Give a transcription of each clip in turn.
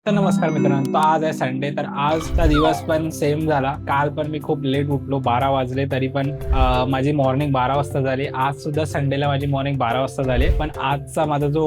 तर नमस्कार मित्रांनो, तो आज आहे संडे. तर आजचा दिवस पण सेम झाला. काल पण मी खूप लेट उठलो, 12 वाजले तरी पण माझी मॉर्निंग 12 वाजता झाली. आज सुद्धा संडेला माझी मॉर्निंग 12 वाजता झाली. पण आजचा माझा जो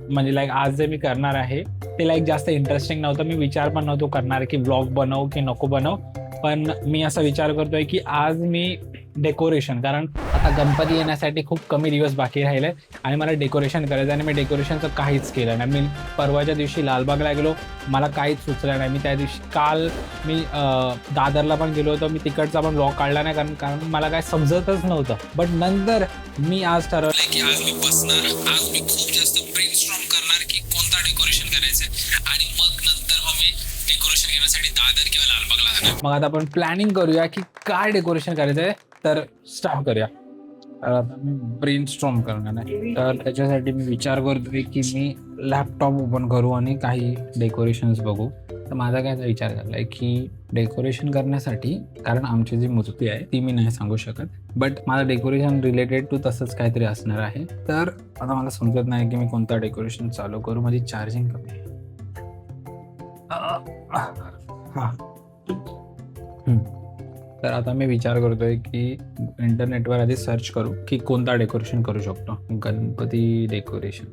म्हणजे लाईक आज जे मी करणार आहे ते लाईक जास्त इंटरेस्टिंग नव्हतं. मी विचार पण नव्हतो करणार की व्लॉग बनवू की नको बनवू. पण मी असा विचार करतोय की आज मी डेकोरेशन, कारण आता गणपती येण्यासाठी खूप कमी दिवस बाकी राहिले आणि मला डेकोरेशन करायचं आणि मी डेकोरेशनचं काहीच केलं नाही. मी परवाच्या दिवशी लालबागला गेलो, मला काहीच सुचलं नाही. मी त्या दिवशी काल मी दादरला पण गेलो होतो. मी तिकडचा पण ब्लॉग काढला नाही कारण कारण मला काय समजतच नव्हतं. बट नंतर मी आज ठरवलं की आज मी बसणार, आज मी खूप जास्त ब्रेनस्टॉर्म करणार की कोणता डेकोरेशन करायचंय आणि मग नंतर मग मी डेकोरेशन घेण्यासाठी दादर किंवा लालबागला जाणार. मग आता आपण प्लॅनिंग करूया की काय डेकोरेशन करायचंय. तर स्टार्ट करूया. तर आता मी ब्रेनस्टॉर्म करणार आहे. तर त्याच्यासाठी मी विचार करतोय की मी लॅपटॉप ओपन करू आणि काही डेकोरेशन्स बघू. तर माझा काय विचार झालाय की डेकोरेशन करण्यासाठी, कारण आमची जी मूर्ती आहे ती मी नाही सांगू शकत, बट मला डेकोरेशन रिलेटेड टू तसंच काहीतरी असणार आहे. तर आता मला समजत नाही की मी कोणता डेकोरेशन चालू करू. माझी चार्जिंग कमी आहे. हां. तर आता मी विचार करतोय की इंटरनेटवर आधी सर्च करू की कोणता डेकोरेशन करू शकतो. गणपती डेकोरेशन.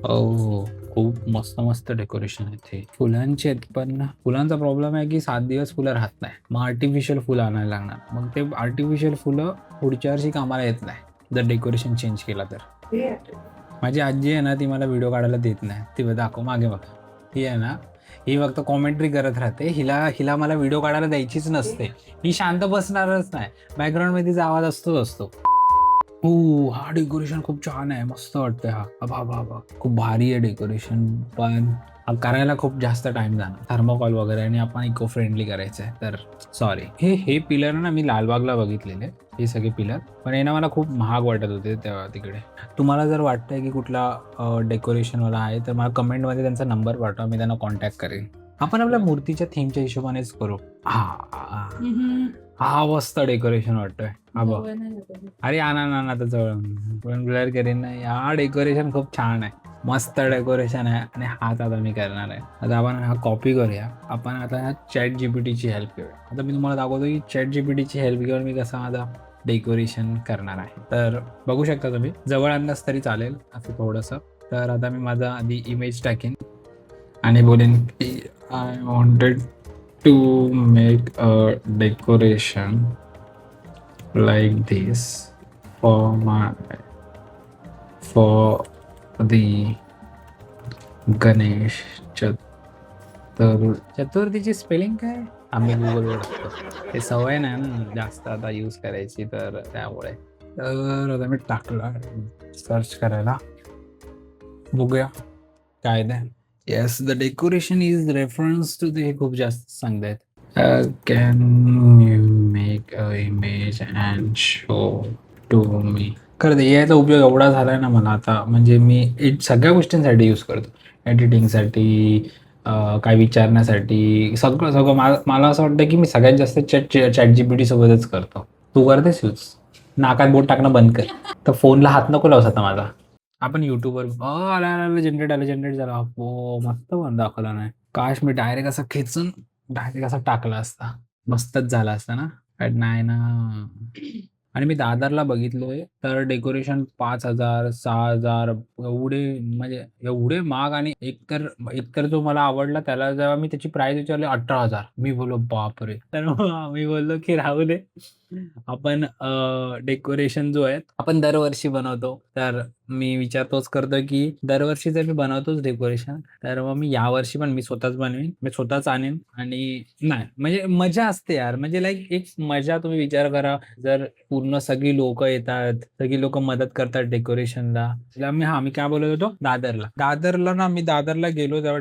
हो, खूप मस्त मस्त डेकोरेशन आहे ते. फुलांचे आहेत, पण फुलांचा प्रॉब्लेम आहे की 7 दिवस फुलं राहत नाही. मग आर्टिफिशियल फुलं आणायला लागणार. मग ते आर्टिफिशियल फुलं पुढच्या वर्षी कामाला येत नाही जर डेकोरेशन चेंज केला तर. माझी आजी आहे ना, ती मला व्हिडिओ काढायला देत नाही. ती दाखव मागे बघ. ही आहे ना, ही फक्त कॉमेंट्री करत राहते. हिला हिला मला व्हिडिओ काढायला द्यायचीच नसते. ही शांत बसणारच नाही. बॅकग्राऊंडमध्ये तिचा आवाज असतोच असतो. हो, हा डेकोरेशन खूप छान आहे. मस्त वाटतंय हा. अबा! खूप भारी आहे डेकोरेशन. पण हा करायला खूप जास्त टाईम जाणार. थर्मोकॉल वगैरे आणि आपण इको फ्रेंडली करायचं आहे. तर सॉरी. हे पिलर ना मी लालबागला बघितलेले. हे सगळे पिलर. पण हे ना मला खूप महाग वाटत होते तेव्हा तिकडे. तुम्हाला जर वाटतंय की कुठला डेकोरेशनवाला आहे तर मला कमेंटमध्ये त्यांचा नंबर पाठवा. मी त्यांना कॉन्टॅक्ट करेन. आपण आपल्या मूर्तीच्या थीमच्या हिशोबानेच करू. हा मस्त डेकोरेशन वाटतोय. हा बघ. अरे आणा तर जवळ पण ब्लर करीन ना. हा डेकोरेशन खूप छान आहे. मस्त डेकोरेशन आहे आणि हाच आता मी करणार आहे. आता आपण हा कॉपी करूया. आपण आता चॅट जीपीटीची हेल्प घेऊया. आता मी तुम्हाला दाखवतो की चॅट जीपीटीची हेल्प घेऊन मी कसं माझा डेकोरेशन करणार आहे. तर बघू शकता तुम्ही. जवळ आणलास तरी चालेल असं थोडंसं. तर आता मी माझा आधी इमेज टाकेन आणि बोलेन की I wanted to make a decoration like this for the Ganesh चतुर्थीची स्पेलिंग काय? आम्ही गुगलवर टाकतो. ते सवय नाही ना जास्त आता यूज करायची, तर त्यामुळे. तर आता मी टाकला सर्च करायला. बघूया काय ते. Yes, the decoration is reference to ते खूप जास्त सांगतायत. Can you make a image and show to me. खरं याचा उपयोग एवढा झालाय ना मला आता, म्हणजे मी सगळ्या गोष्टींसाठी यूज करतो. एडिटिंगसाठी, काय विचारण्यासाठी, सगळं सगळं. मला असं वाटतं की मी सगळ्यात जास्त चॅट जीपीटी सोबतच करतो. तू करतेस यूज? नाकात बोट टाकणं बंद कर. तर फोनला हात नको लावस आता माझा. आपण युट्यूबवर आला जनरेट झाला. हो, मस्त पण दाखवला नाही. काश मी डायरेक्ट असं खेचून डायरेक्ट असा टाकला असता, मस्तच झाला असता ना. बट नाही ना. आणि मी दादरला बघितलोय तर डेकोरेशन 5,000 6,000 एवढे, म्हणजे एवढे महाग. आणि एकतर जो मला आवडला त्याला जेव्हा मी त्याची प्राइस विचारली 18,000, मी बोललो बापरे. तर मग मी बोललो की राहू दे. आपण डेकोरेशन जो आहे आपण दरवर्षी बनवतो. तर मी विचार तोच करतोय की दरवर्षी जर मी बनवतोच डेकोरेशन, तर मग मी यावर्षी पण मी स्वतःच बनवीन. मी स्वतःच आणीन. आणि नाही म्हणजे मजा असते यार. म्हणजे लाईक एक मजा, तुम्ही विचार करा. जर पूर्ण सगळी लोकं येतात, सगळी लोकं मदत करतात डेकोरेशनला. मी काय बोलत होतो? दादरला ना, मी दादरला गेलो तेव्हा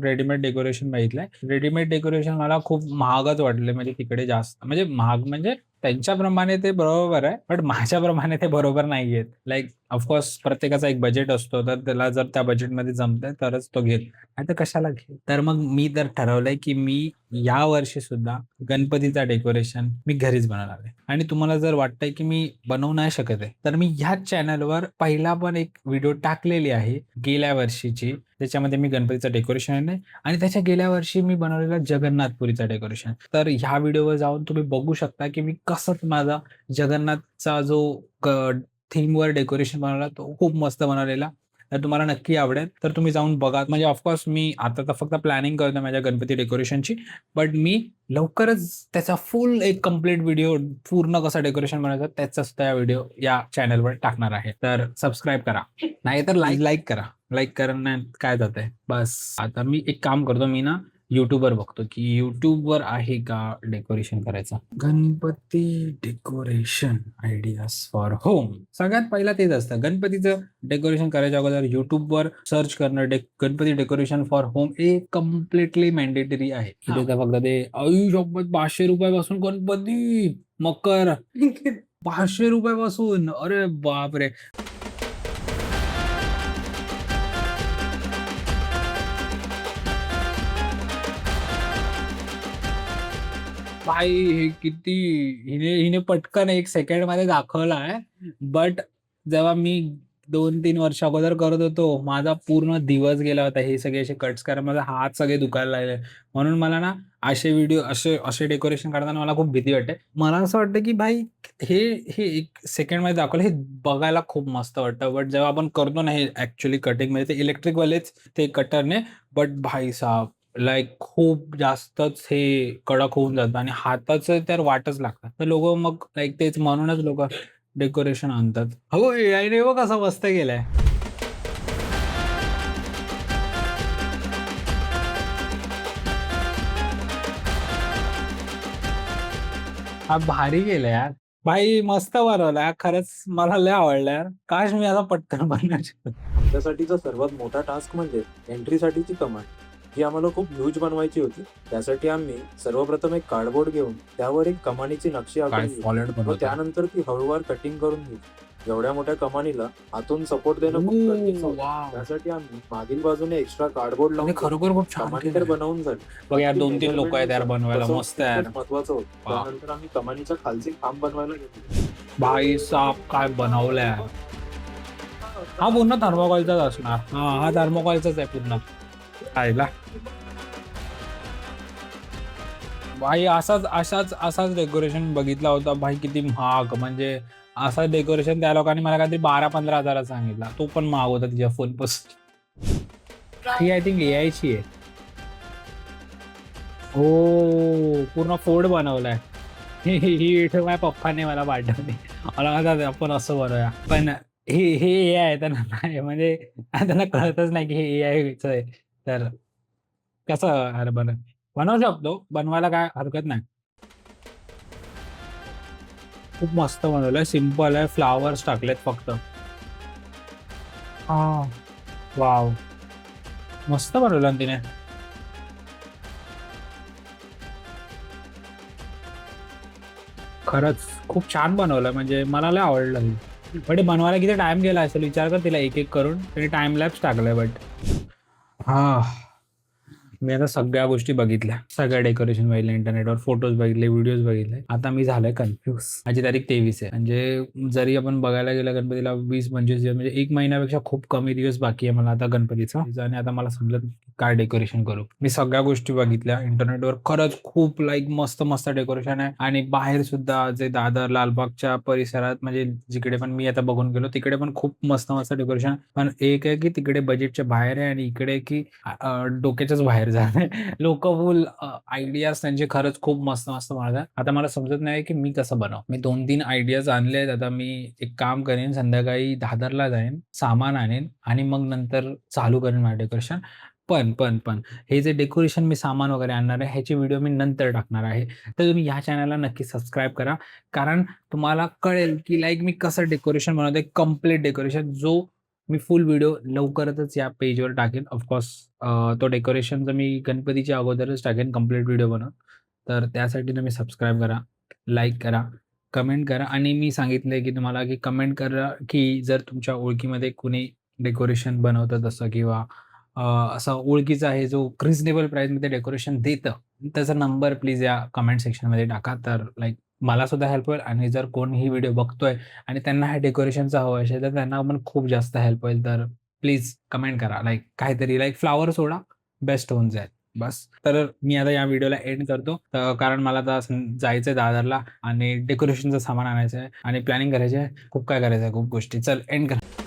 रेडीमेड डेकोरेशन बघितलंय. रेडीमेड डेकोरेशन मला खूप महागच वाटले. म्हणजे तिकडे जास्त म्हणजे महाग, म्हणजे त्यांच्याप्रमाणे ते बरोबर आहे, बट माझ्याप्रमाणे ते बरोबर नाहीयेत. लाईक ऑफकोर्स प्रत्येकाचा एक बजेट असतो, तर त्याला जर त्या बजेटमध्ये जमतंय तरच तो घेईल. नाहीतर कशाला घेईल. तर मग मी तर ठरवलंय की मी या वर्षी सुद्धा गणपतीचा डेकोरेशन मी घरीच बनवणार आहे. आणि तुम्हाला जर वाटतंय की मी बनवू नाही शकत आहे, तर मी ह्याच चॅनलवर पहिला पण एक व्हिडिओ टाकलेली आहे गेल्या वर्षीची, त्याच्यामध्ये मी गणपतीचं डेकोरेशन आहे आणि त्याच्या गेल्या वर्षी मी बनवलेला जगन्नाथपुरीचा डेकोरेशन. तर ह्या व्हिडिओवर जाऊन तुम्ही बघू शकता, की मी कसं माझा जगन्नाथचा जो थीमवर डेकोरेशन बनवला तो खूप मस्त बनवलेला. तर तुम्हाला नक्की आवडेल. तर तुम्ही जाऊन बघा. म्हणजे ऑफकोर्स मी आता तर फक्त प्लॅनिंग करतोय माझ्या गणपती डेकोरेशनची. बट मी लवकरच त्याचा फुल एक कंप्लीट व्हिडिओ पूर्ण कसं डेकोरेशन बनायचं त्याचा सुद्धा व्हिडिओ या चॅनलवर टाकणार आहे. तर सबस्क्राईब करा. नाहीतर लाईक करा. लाईक करण्यात काय जातंय. बस आता मी एक काम करतो. मी ना YouTubeवर बघतो, की YouTubeवर आहे का डेकोरेशन करायचं. Ganpati decoration ideas for home. सगळ्यात पहिला तेच असतं. गणपतीचं डेकोरेशन करायच्या अगोदर YouTubeवर सर्च करणं गणपती डेकोरेशन फॉर होम हे कंप्लीटली मॅन्डेटरी आहे. तिथे तर फक्त ते आई शपथ ₹500 पासून गणपती, मकर ₹500 पासून. अरे बापरे! भाई हे किती हिने हिने पटकन 1 सेकंडमध्ये दाखवला आहे. बट जेव्हा मी 2-3 वर्ष अगोदर करत होतो, माझा पूर्ण दिवस गेला होता. हे सगळे असे कट्स करायला माझे हात सगळे दुखायला लागले. म्हणून मला ना असे व्हिडिओ असे डेकोरेशन करताना मला खूप भीती वाटते. मला असं वाटतं, की भाई हे हे 1 सेकंडमध्ये दाखवलं हे बघायला खूप मस्त वाटतं. बट जेव्हा आपण करतो ना हे ॲक्चुअली कटिंगमध्ये ते इलेक्ट्रिकवालेच ते कटरने बट भाईसाहब खूप जास्तच हे कडक होऊन जातं आणि हाताचं तर वाटच लागतं. तर लोकं मग तेच म्हणूनच लोकं डेकोरेशन आणतात. हो, एआयने बघ कसा मस्त केलाय. हा भारी केलंय यार. भाई मस्त बनवला खरंच मला लय आवडलं यार. काश मी असा पटकन बनवू शकतो. आमच्यासाठीचा सर्वात मोठा टास्क म्हणजे एंट्रीसाठीची कमांड, जी आम्हाला खूप ह्यूज बनवायची होती. त्यासाठी आम्ही सर्वप्रथम एक कार्डबोर्ड घेऊन त्यावर एक कमानीची नक्षी काय आखून घेऊ सॉलिड व बनवतोय. त्यानंतर ती हळूवार कटिंग करून घेऊ. एवढ्या मोठ्या कमानीला आतून सपोर्ट देणं खूप गरजेचं होतं. वॉव! त्यासाठी आम्ही मागील बाजूने एक्स्ट्रा कार्डबोर्ड त्याने लावून खरोखर खूप छान कमानी तर केलंय. बनवून झाली. बघ यार पण ती 2-3 लोकं आहेत यार measurement बनवायला. नुसार मस्त यार. तितकंच महत्त्वाचं होतं. वाह! त्यानंतर आम्ही कमानीच्या खालचे खांब बनवायला घेतले. भाई साहब काय बनवलंय यार. हा पूर्ण थर्मोकॉलचाच असणार. हां, हा थर्मोकॉलचाच आहे पूर्ण. खायला. भाई असाच डेकोरेशन बघितला होता. भाई किती महाग म्हणजे असा डेकोरेशन त्या लोकांनी मला काहीतरी 12-15 हजारात सांगितला. तो पण महाग होता तिच्या फोनपासून. ही आय थिंक एआयची आहे. हो, पूर्ण फोड बनवलाय. ही व्हिडिओ माझ्या पप्पाने मला पाठवली. मला म्हणतात आपण असं बनवूया. पण हे एआय आहे त्यांना नाही म्हणजे त्यांना कळतच नाही की हे एआयच आहे. तर कसं अरे बनवू शकतो. बनवायला काय हरकत नाही. खूप मस्त बनवलंय. सिंपल आहे. फ्लॉवर्स टाकलेत फक्त. हां. वॉव! मस्त बनवलं ना तिने. खरंच खूप छान बनवलं म्हणजे मला लय आवडलं हे. बट हे बनवायला किती टाईम गेला असेल विचार कर तिला एक-एक करून. त्याने टाईम लॅप्स टाकलाय बट. हां. मी आता सगळ्या गोष्टी बघितल्या. सगळं डेकोरेशन बघितलं इंटरनेटवर, फोटोज बघितले, व्हिडिओज बघितले. आता मी झालोय कन्फ्यूज. माझी तारीख 23 आहे. म्हणजे जरी आपण बघायला गेलं गणपतीला 20-25 दिवस म्हणजे 1 महिन्यापेक्षा खूप कमी दिवस बाकी आहे मला आता गणपतीचा आणि आता मला समजत नाही काय डेकोरेशन करू. मी सगळ्या गोष्टी बघितल्या इंटरनेटवर. खरंच खूप मस्त-मस्त डेकोरेशन आहे आणि बाहेर सुद्धा जे दादर, लालबागच्या परिसरात म्हणजे जिकडे पण मी आता बघून गेलो तिकडे पण खूप मस्त-मस्त डेकोरेशन. पण एक आहे की तिकडे बजेटच्या बाहेर आहे आणि इकडे की डोक्याच्याच बाहेर झालंय. लोकं फुल आयडियाज त्यांचे खरंच खूप मस्त-मस्त बनवतात. आता मला समजत नाही की मी कसं बनवू? मी 2-3 आयडियाज आणलेत. आता मी एक काम करेन संध्याकाळी दादरला जाईन, सामान आणेन आणि मग नंतर चालू करेन माझं डेकोरेशन. पण हे जे डेकोरेशन मी सामान वगैरे आणणार आहे ह्याची व्हिडिओ मी नंतर टाकणार आहे. तर तुम्ही ह्या चॅनलला नक्की सबस्क्राईब करा. कारण तुम्हाला कळेल की मी कसं डेकोरेशन बनवतोय कंप्लीट डेकोरेशन जो मी फुल व्हिडिओ लवकरच या पेजवर टाकेन. तो डेकोरेशनचा मी गणपतीच्या अगोदरच टाकेन कंप्लीट व्हिडिओ बनवून. तर त्यासाठी तुम्ही सबस्क्राईब करा, लाईक करा, कमेंट करा आणि मी सांगितलंय की तुम्हाला की कमेंट करा की जर तुमच्या ओळखीमध्ये कुणी डेकोरेशन बनवतं तसं किंवा असा ओळखीचा आहे जो रिझनेबल प्राईसमध्ये डेकोरेशन देतं, त्याचा नंबर प्लीज या कमेंट सेक्शनमध्ये टाका. तर मला सुद्धा हेल्प होईल आणि जर कोण ही व्हिडिओ बघतोय आणि त्यांना ह्या डेकोरेशनचं हवं असेल तर त्यांना पण खूप जास्त हेल्प होईल. तर प्लीज कमेंट करा. लाईक काहीतरी लाईक फ्लॉवर सोडा, बेस्ट होऊन जाईल. बस. तर मी आता या व्हिडिओला एंड करतो. कारण मला आता जायचंय दादरला आणि डेकोरेशनचं सामान आणायचं आहे आणि प्लॅनिंग करायची आहे. खूप काय करायचं आहे, खूप गोष्टी. चल एंड कर.